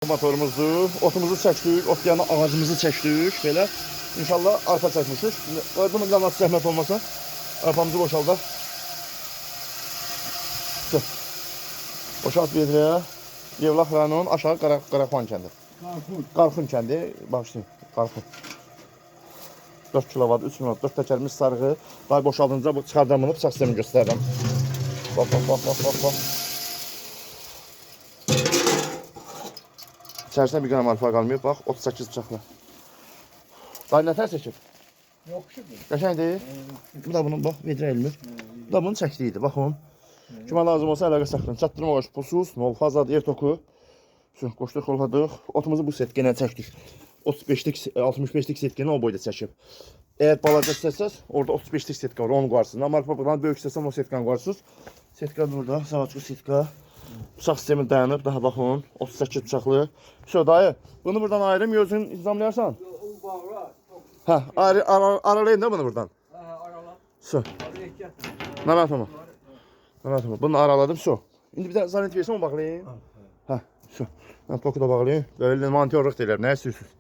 Motorumuzu, otumuzu çəkdik, ot yanı ağacımızı çəkdik, belə. İnşallah arpa çəkmişik. Bunun qanası zəhmət olmasa, arpamızı boşaldaq. Boşalt vedrəyə. Yevlax rayonunun aşağı Qaraxan kəndi. Qarxun kəndi, başlayın, Qarxun. 4 kilovat, 3 minut, 4 təkərimiz sarığı. Daha boşaldınca bu çıxardamını bıçaq sistemi göstərirəm. Bax. İçərisində bir qram arpa qalmayıb, bax, 38 bıçaqla. Daha nətər çəkib? Yoxşudur. Qəşəngdir. Bu da bunun, bax, vedrə elmir. Bu da bunun çəkdiydi, bax onun. Kimə lazım olsa əlaqə saxlayın. Çatdırma qoş, pulsuz, nol fazladır, yer toku. Qoşduq, xolxadıq. Otumuzu bu set genə çəkdik. 35-lik, 65-lik set genə o boyda çəkib. Əgər balaca istəsəz, orada 35-lik setka var, onu qoyarsınız. Amma arpa buradan böyük istəsəm, o setkanı qoyarsınız. Setka burada, savaçlı setka. Bıçaq sistemi dayanıb, daha baxın, 38 bıçaqlı. Şöyle dayı, bunu buradan ayırım, gözün izlamlayarsan. O bağlar. Hə, aralayın da bunu buradan. Arala. Su. Ehtiyat. Narahat olma. Narahat olma. Bunu araladım, su. İndi bir də zannet versin, onu bağlayayım. Hə, su. Toku da bağlayayım. Böyle mantyorluq deyirlər, nə istəyirsiniz?